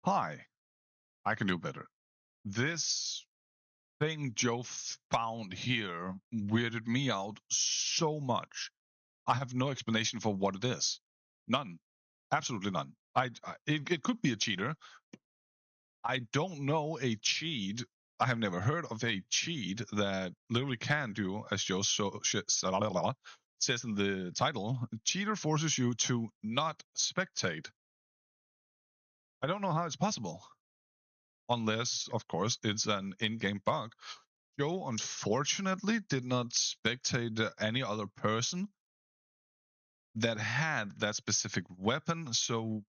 Hi, I can do better. This thing Joe found here weirded me out so much. I have no explanation for what it is. None. Absolutely none. It could be a cheater. I don't know a cheat. I have never heard of a cheat that literally can do, as Joe says in the title, cheater forces you to not spectate. I don't know how it's possible. Unless, of course, it's an in-game bug. Joe unfortunately did not spectate any other person that had that specific weapon, so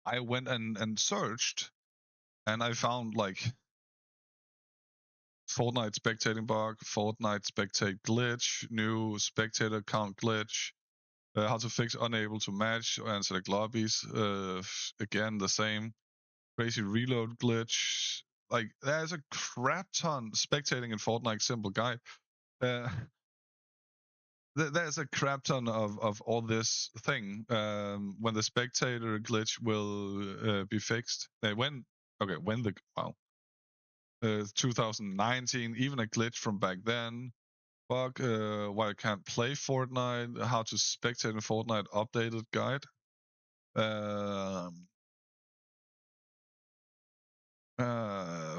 I went and searched, and I found like Fortnite spectating bug, Fortnite spectate glitch, new spectator account glitch, how to fix unable to match and select lobbies. Again, the same crazy reload glitch. Like there's a crap ton spectating in Fortnite simple guide. There's a crap ton of all this thing. When the spectator glitch will be fixed. When the 2019, even a glitch from back then. Bug why I can't play Fortnite. How to spectate in Fortnite updated guide.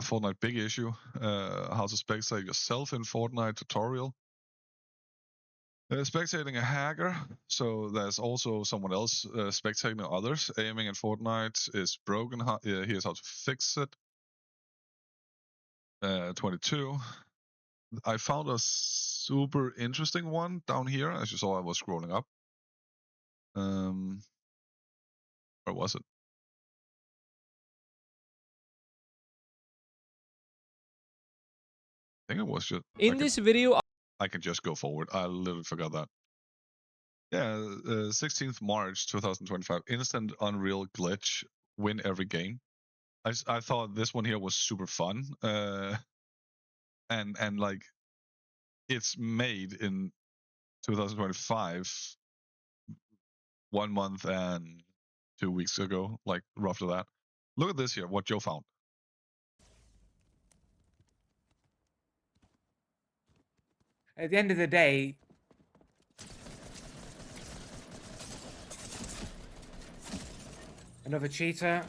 Fortnite big issue. How to spectate yourself in Fortnite tutorial. Spectating a hacker, so there's also someone else spectating others. Aiming in Fortnite is broken. Here's how to fix it. 22. I found a super interesting one down here. As you saw, I was scrolling up. Where was it? I think it was just In this video. I can just go forward. I literally forgot that. Yeah, 16th March 2025. Instant Unreal glitch. Win every game. I thought this one here was super fun. And like it's made in 2025, 1 month and 2 weeks ago, like roughly that. Look at this here, what Joe found. At the end of the day, another cheater.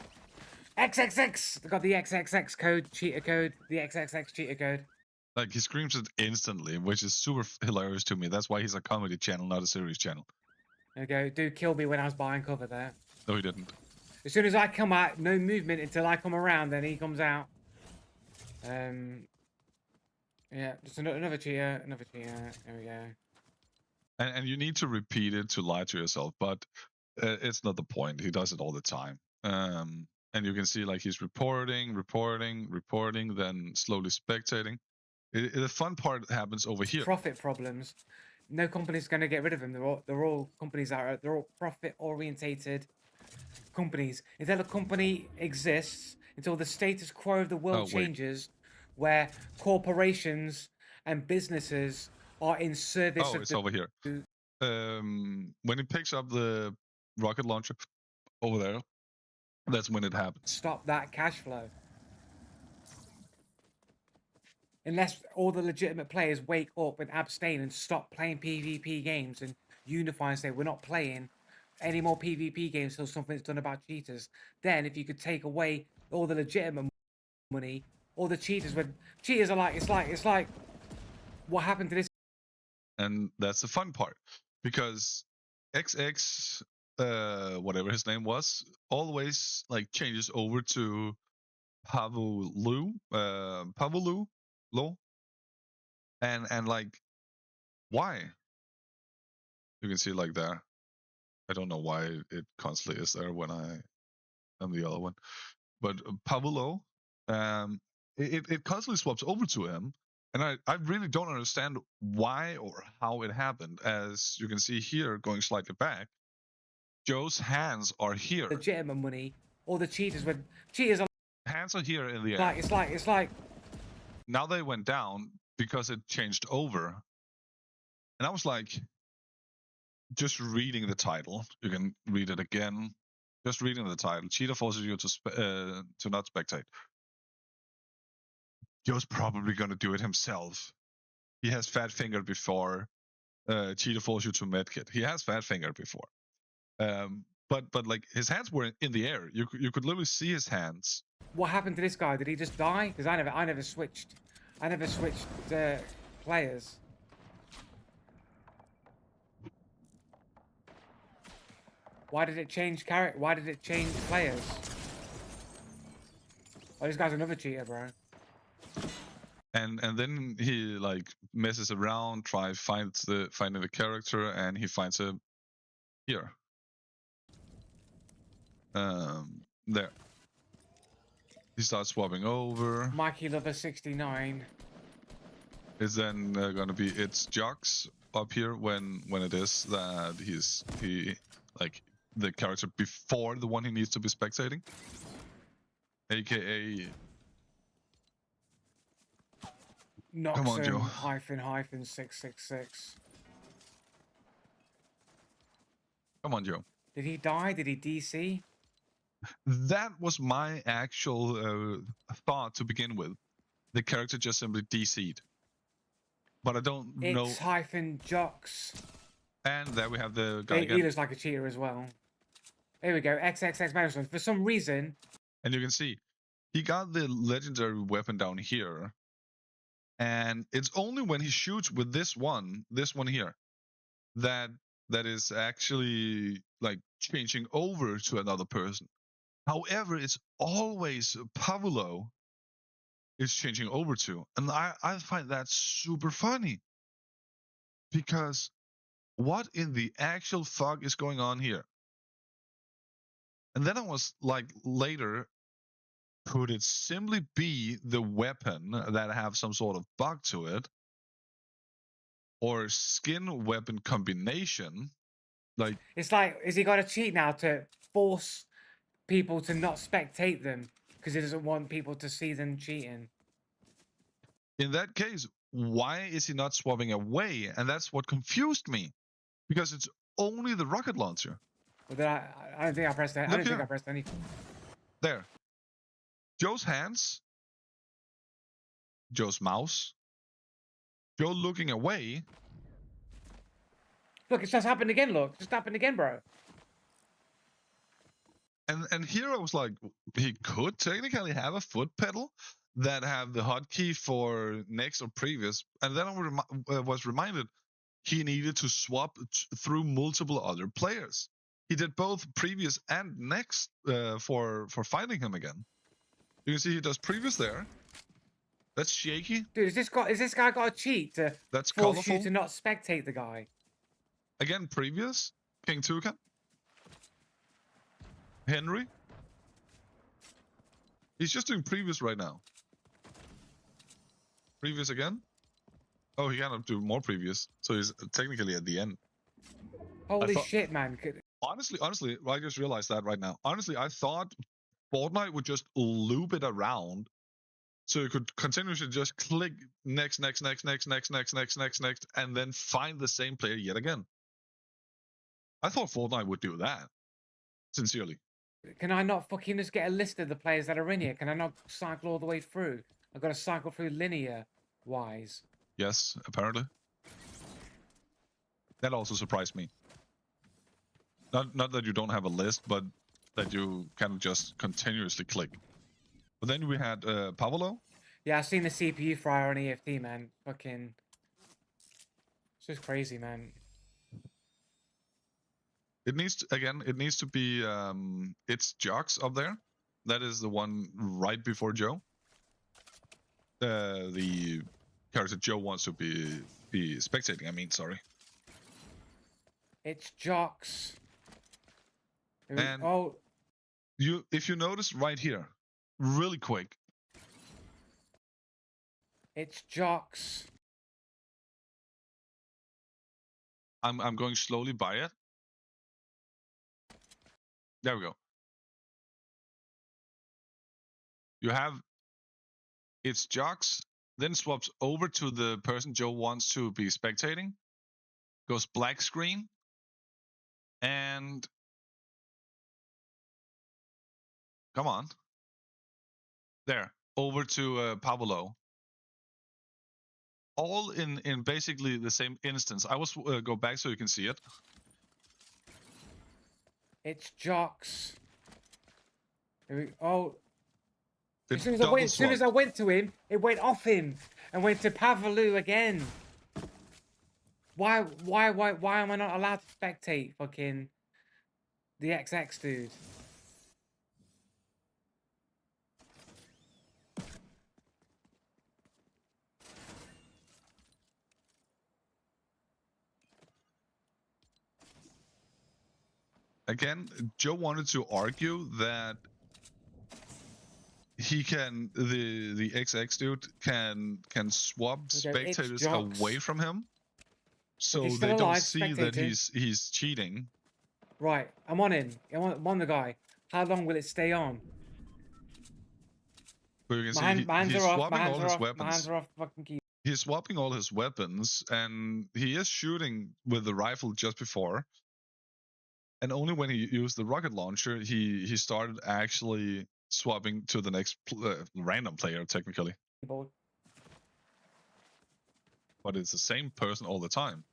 XXX! They got the XXX code, cheater code, the XXX cheater code. Like he screams it instantly, which is super hilarious to me. That's why he's a comedy channel, not a serious channel. There we go. Dude killed me when I was buying cover there. No, he didn't. As soon as I come out, no movement until I come around, then he comes out. Yeah, just another cheater, another cheater. There we go. And you need to repeat it to lie to yourself, but it's not the point. He does it all the time. And you can see like he's reporting, then slowly spectating. The fun part happens over here. Profit problems. No company's going to get rid of him. They're all companies they're all profit orientated companies. Until a company exists, until the status quo of the world changes, where corporations and businesses are in service of it's over here. When he picks up the rocket launcher over there, that's when it happens. Stop that cash flow. Unless all the legitimate players wake up and abstain and stop playing PvP games and unify and say we're not playing any more PvP games until something's done about cheaters. Then if you could take away all the legitimate money, all the cheaters are like it's like what happened to this? And that's the fun part, because XX whatever his name was always like changes over to Pavulu Law. And like why? You can see like there. I don't know why it constantly is there when I am the other one. But Pavulo, it constantly swaps over to him. And I really don't understand why or how it happened. As you can see here, going slightly back, Joe's hands are here. Legitimate money. All the cheaters are hands are here in the air. It's like now they went down because it changed over. And I was like, just reading the title, you can read it again. Just reading the title. Cheater forces you to not spectate. Joe's probably gonna do it himself. He has fat fingered before. Cheater forces you to medkit. He has fat fingered before. But like his hands were in the air. You could literally see his hands. What happened to this guy? Did he just die? Because I never switched. I never switched players. Why did it change character? Why did it change players? Oh, this guy's another cheater, bro. And then he like messes around, finding the character, and he finds it here. There. He starts swapping over. Mikey Lover 69. It's then gonna be it's Jocks up here when it is that he like the character before the one he needs to be spectating, aka Come on, Joe. Noxon -666. Come on, Joe. Did he die? Did he DC? That was my actual thought to begin with. The character just simply DC'd. But I don't know. It's -Jocks. And there we have the guy again. He looks like a cheater as well. There we go. XXX Madison. For some reason. And you can see he got the legendary weapon down here. And it's only when he shoots with this one here, that is actually like changing over to another person. However, it's always Pavlo is changing over to. And I find that super funny. Because what in the actual fuck is going on here? And then I was like, later, could it simply be the weapon that have some sort of bug to it? Or skin weapon combination? Like, it's like, is he got to cheat now to force people to not spectate them because he doesn't want people to see them cheating? In that case, why is he not swapping away? And that's what confused me, because it's only the rocket launcher. But then I don't think I pressed that. I don't think I pressed anything. There. Joe's hands. Joe's mouse. Joe looking away. Look, it's just happened again. Look, just happened again, bro. And here I was like, he could technically have a foot pedal that have the hotkey for next or previous. And then I was reminded he needed to swap through multiple other players. He did both previous and next for finding him again. You can see he does previous there. That's shaky. Dude, is this guy got a cheat to That's force colorful. you to not spectate the guy? Again, previous. King Toucan. Henry. He's just doing previous right now. Previous again. Oh, he cannot do more previous. So he's technically at the end. Holy shit, man. Honestly, I just realized that right now. Honestly, I thought Fortnite would just loop it around so you could continuously just click next, and then find the same player yet again. I thought Fortnite would do that. Sincerely. Can I not fucking just get a list of the players that are in here? Can I not cycle all the way through? I've got to cycle through linear-wise. Yes, apparently. That also surprised me. Not that you don't have a list, but that you can just continuously click. But then we had Pavlo. Yeah, I've seen the CPU fryer on EFT, man. Fucking... It's just crazy, man. It needs to be it's Jocks up there. That is the one right before Joe. The character Joe wants to be spectating. I mean, sorry. It's Jocks. And oh, if you notice right here, really quick. It's Jocks. I'm going slowly by it. There we go. You have it's Jocks, then swaps over to the person Joe wants to be spectating. Goes black screen. And Come on. There. Over to Pablo. All in basically the same instance. I will go back so you can see it. It's Jocks. Oh. It As soon as I went to him, it went off him and went to Pavalu again. Why am I not allowed to spectate fucking the XX dude? Again, Joe wanted to argue that he can the XX dude can swap spectators away from him, so they don't see that he's cheating. Right, I'm on him. I'm on the guy. How long will it stay on? But you can see he's swapping all his weapons. My hands are off fucking key. He's swapping all his weapons, and he is shooting with the rifle just before. And only when he used the rocket launcher, he started actually swapping to the next random player, technically. But it's the same person all the time.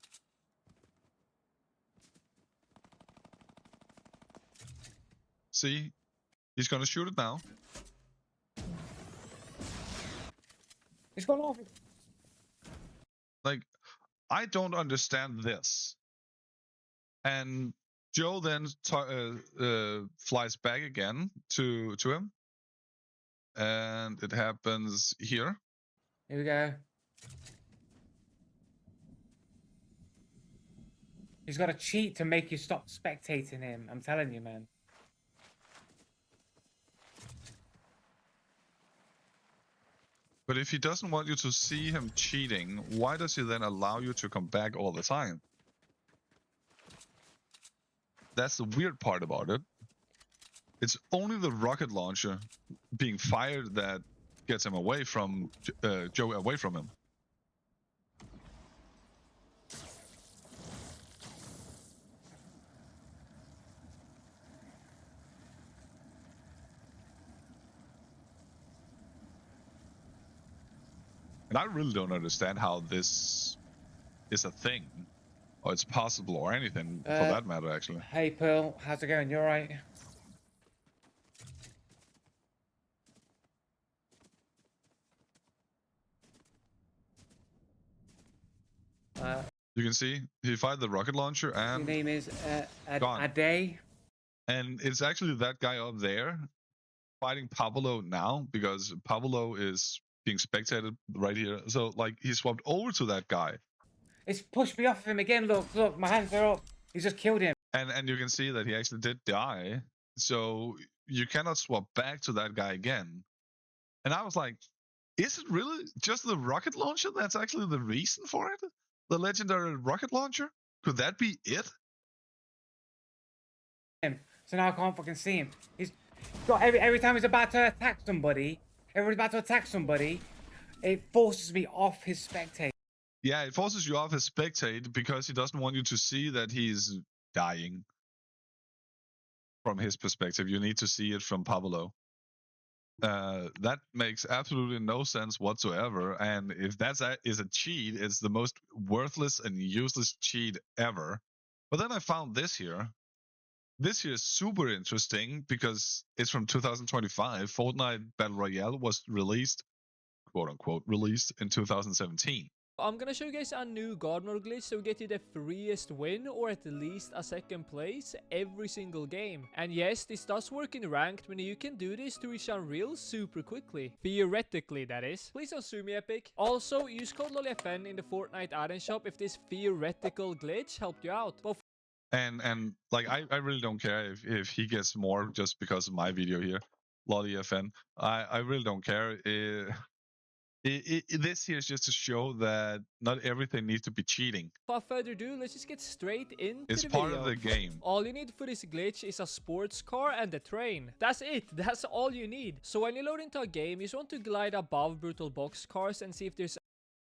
See? He's gonna shoot it now. He's gone off. Like, I don't understand this. And Joe then flies back again to him. And it happens here. Here we go. He's got to cheat to make you stop spectating him. I'm telling you, man. But if he doesn't want you to see him cheating, why does he then allow you to come back all the time? That's the weird part about it. It's only the rocket launcher being fired that gets him away from Joe, away from him. And I really don't understand how this is a thing, or it's possible, or anything for that matter, actually. Hey, Pearl, how's it going? You alright? You can see he fired the rocket launcher, and your name is Ade. And it's actually that guy up there fighting Pablo now, because Pablo is being spectated right here. So like he swapped over to that guy. It's pushed me off of him again. Look, my hands are up. He's just killed him. And you can see that he actually did die. So you cannot swap back to that guy again. And I was like, is it really just the rocket launcher that's actually the reason for it? The legendary rocket launcher? Could that be it? So now I can't fucking see him. He's got every time he's about to attack somebody, it forces me off his spectate. Yeah, it forces you off his spectate because he doesn't want you to see that he's dying. From his perspective, you need to see it from Pablo. That makes absolutely no sense whatsoever. And if that is a cheat, it's the most worthless and useless cheat ever. But then I found this here. This here is super interesting because it's from 2025. Fortnite Battle Royale was released, quote unquote, released in 2017. I'm gonna show you guys a new God mode glitch so we get you the freest win, or at least a second place every single game. And yes, this does work in ranked, meaning you can do this to reach Unreal super quickly. Theoretically, that is. Please don't sue me, Epic. Also, use code LOLIFN in the Fortnite add-on shop if this theoretical glitch helped you out. But and like I really don't care if he gets more just because of my video here, LOLIFN. I really don't care. This here is just to show that not everything needs to be cheating. without further ado, let's just get straight into It's the video. part of the game. All you need for this glitch is a sports car and a train. That's it. That's all you need. So when you load into a game, you just want to glide above brutal box cars and see if there's...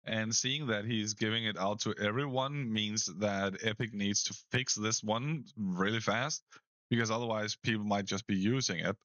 And seeing that he's giving it out to everyone means that Epic needs to fix this one really fast, because otherwise people might just be using it.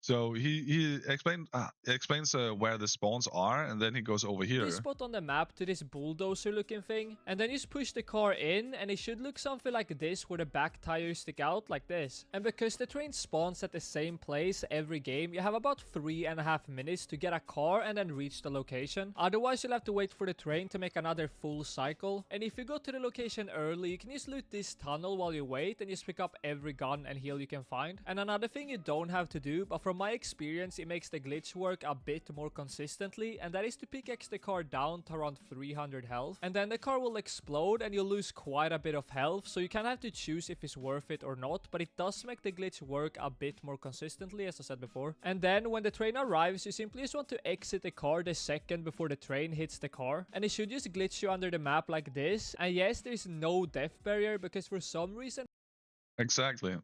So he explains where the spawns are, and then he goes over This here. spot on the map to this bulldozer looking thing, and then you just push the car in, and it should look something like this where the back tires stick out like this. And because the train spawns at the same place every game, you have about 3.5 minutes to get a car and then reach the location. Otherwise you'll have to wait for the train to make another full cycle. And if you go to the location early, you can just loot this tunnel while you wait and just pick up every gun and heal you can find. And another thing you don't have to do, but from my experience it makes the glitch work a bit more consistently, and that is to pickaxe the car down to around 300 health, and then the car will explode and you'll lose quite a bit of health, so you kind of have to choose if it's worth it or not, but it does make the glitch work a bit more consistently, as I said before. And then when the train arrives, you simply just want to exit the car the second before the train hits the car, and it should just glitch you under the map like this. And yes, there's no death barrier because for some reason Exactly.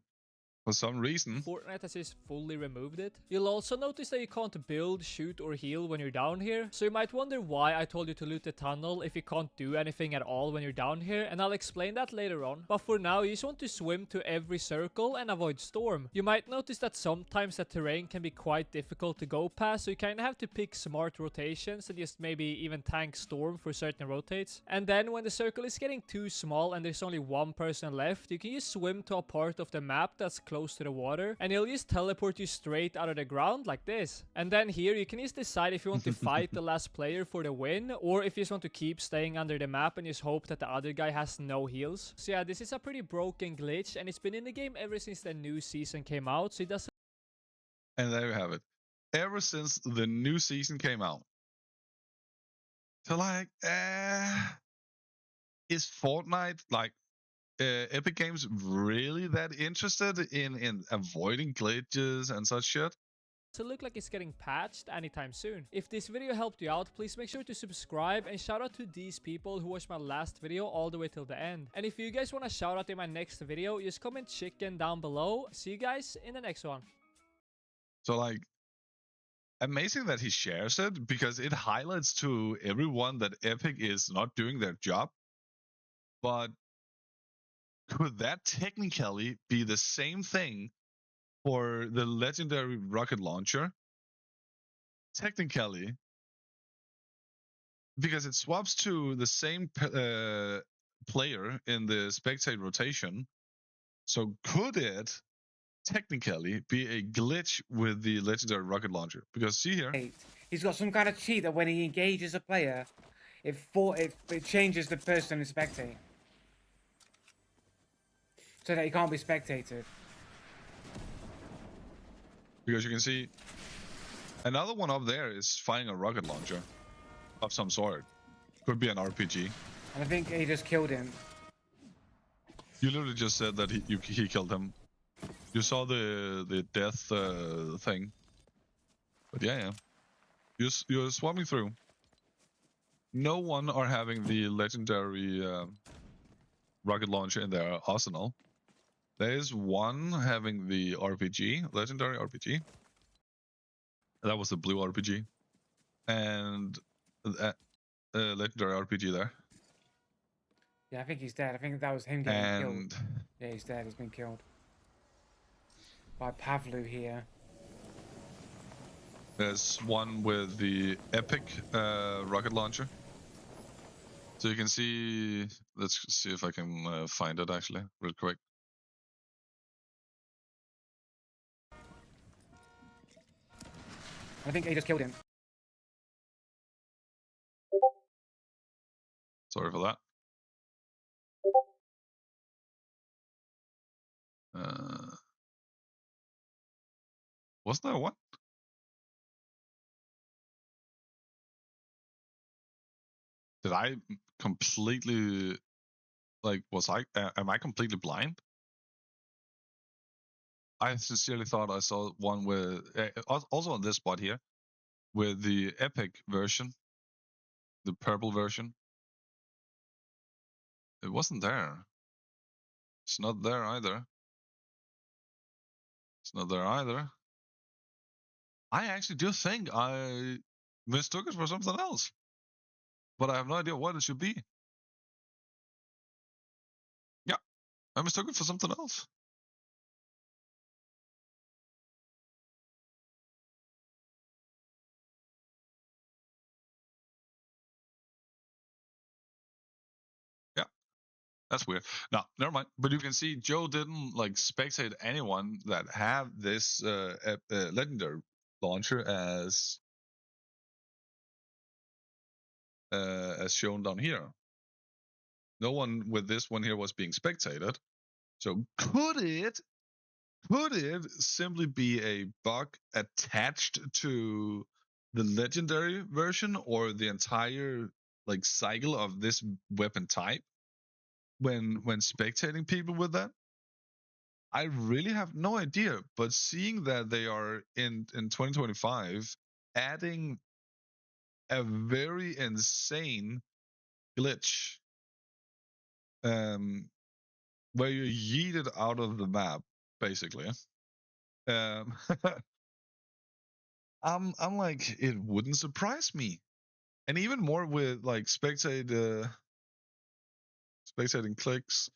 For some reason. Fortnite has just fully removed it. You'll also notice that you can't build, shoot or heal when you're down here. So you might wonder why I told you to loot the tunnel if you can't do anything at all when you're down here, and I'll explain that later on. But for now, you just want to swim to every circle and avoid storm. You might notice that sometimes the terrain can be quite difficult to go past, so you kind of have to pick smart rotations and just maybe even tank storm for certain rotates. And then when the circle is getting too small and there's only one person left, you can just swim to a part of the map that's close to the water, and he'll just teleport you straight out of the ground like this. And then here you can just decide if you want to fight the last player for the win, or if you just want to keep staying under the map and just hope that the other guy has no heals. So yeah, this is a pretty broken glitch, and it's been in the game ever since the new season came out, so it doesn't. And there you have it. Ever since the new season came out. So like, is Fortnite like Epic Games really that interested in avoiding glitches and such shit? To look like it's getting patched anytime soon. If this video helped you out, please make sure to subscribe, and shout out to these people who watched my last video all the way till the end. And if you guys want a shout out in my next video, just comment chicken down below. See you guys in the next one. So like, amazing that he shares it, because it highlights to everyone that Epic is not doing their job. But could that technically be the same thing for the legendary rocket launcher? Technically, because it swaps to the same player in the spectate rotation. So could it technically be a glitch with the legendary rocket launcher? Because see here, He's got some kind of cheat that when he engages a player, it changes the person in spectate, so that he can't be spectated. because you can see another one up there is firing a rocket launcher of some sort. Could be an RPG. And I think he just killed him. You literally just said that he killed him. You saw the death thing. But yeah. You're swarming through. No one are having the legendary rocket launcher in their arsenal. There is one having the RPG, legendary RPG. That was the blue RPG. And legendary RPG there. Yeah, I think he's dead. I think that was him getting killed. And Yeah, he's dead. He's been killed by Pavlu here. there's one with the epic rocket launcher. So you can see, let's see if I can find it actually, real quick. I think he just killed him. Sorry for that. Wasn't there one? Did I completely, like, am I completely blind? I sincerely thought I saw one with, also on this spot here, with the epic version, the purple version. It wasn't there. It's not there either. It's not there either. I actually do think I mistook it for something else, but I have no idea what it should be. Yeah, I mistook it for something else. That's weird. No, never mind. But you can see Joe didn't like spectate anyone that have this legendary launcher as shown down here. No one with this one here was being spectated. So could it simply be a bug attached to the legendary version or the entire like cycle of this weapon type when spectating people with that? I really have no idea, but seeing that they are in 2025 adding a very insane glitch where you're yeeted out of the map basically. I'm like, it wouldn't surprise me. And even more with like spectating clicks,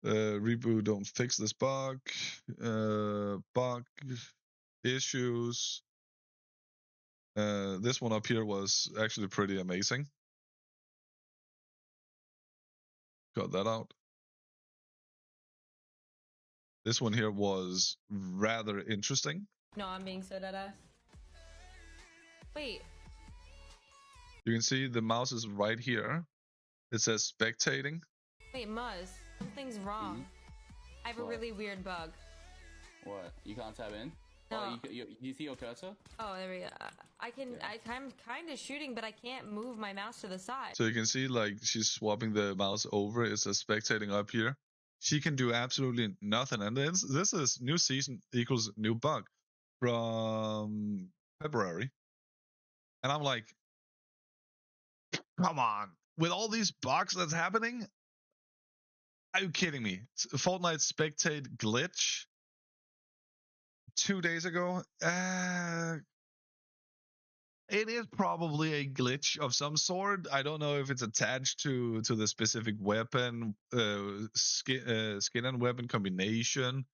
reboot don't fix this bug, bug issues. This one up here was actually pretty amazing. Got that out. This one here was rather interesting. No, I'm being so deadass. Wait. You can see the mouse is right here. It says spectating. Wait, Muzz. Something's wrong. I have a really weird bug. What? You can't tab in? No. Oh, you see your cursor? Oh, there we go. I'm kind of shooting, but I can't move my mouse to the side. So you can see like she's swapping the mouse over. It says spectating up here. She can do absolutely nothing. And this is new season equals new bug from February. And I'm like, come on. With all these bugs that's happening, are you kidding me? Fortnite spectate glitch 2 days ago. It is probably a glitch of some sort. I don't know if it's attached to the specific weapon, skin and weapon combination,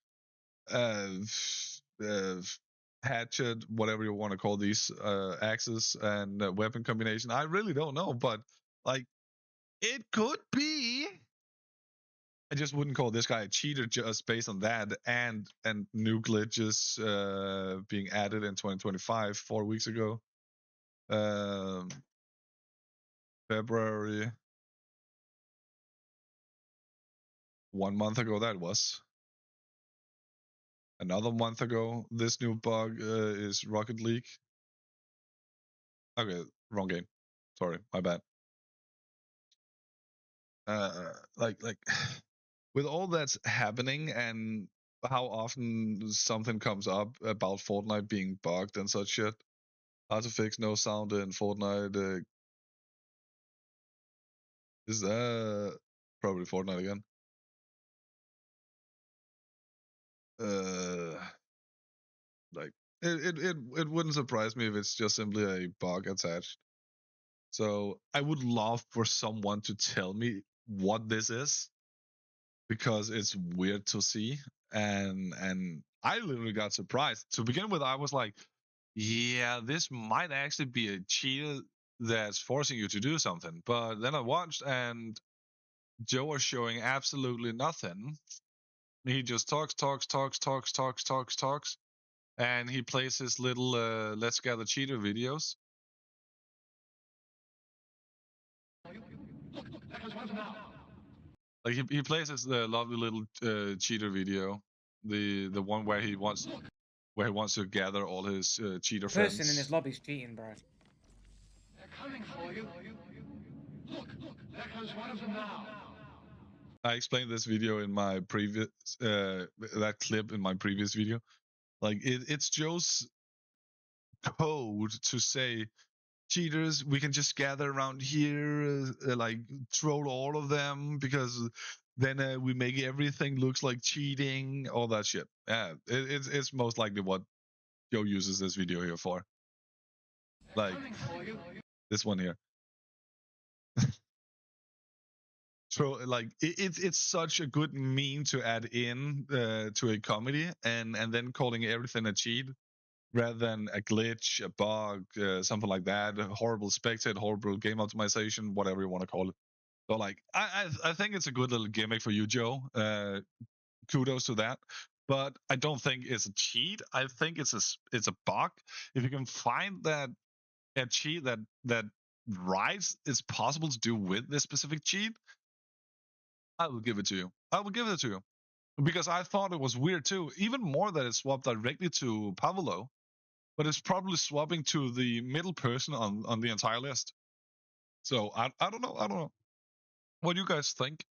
hatchet, whatever you want to call these, axes and weapon combination. I really don't know, but like, it could be. I just wouldn't call this guy a cheater just based on that and new glitches being added in 2025 4 weeks ago. February, 1 month ago that was. Another month ago, this new bug is Rocket League. Okay, wrong game. Sorry, my bad. Like with all that's happening and how often something comes up about Fortnite being bugged and such shit. Hard to fix, no sound in Fortnite. Is probably Fortnite again? Like it wouldn't surprise me if it's just simply a bug attached. So I would love for someone to tell me what this is, because it's weird to see, and I literally got surprised. To begin with, I was like, yeah, this might actually be a cheater that's forcing you to do something. But then I watched, and Joe was showing absolutely nothing. He just talks, and he plays his little Let's Gather Cheater videos. Like he plays his lovely little cheater video, the one where he wants to gather all his cheater friends. Person in this lobby's cheating, bro. They're coming for you. Look, there comes one of them now. I explained this video in my previous that clip in my previous video. Like it's Joe's code to say, cheaters, we can just gather around here, like troll all of them, because then we make everything looks like cheating, all that shit. Yeah, it's most likely what Joe uses this video here for. Like this one here. So like it's such a good meme to add in to a comedy, and then calling everything a cheat rather than a glitch, a bug, something like that, a horrible spectate, horrible game optimization, whatever you want to call it. So like, I think it's a good little gimmick for you, Joe. Kudos to that. But I don't think it's a cheat. I think it's a bug. If you can find that a cheat that rights is possible to do with this specific cheat, I will give it to you. I will give it to you because I thought it was weird too. Even more that it swapped directly to Pavlo, but it's probably swapping to the middle person on the entire list. So I don't know. I don't know. What do you guys think?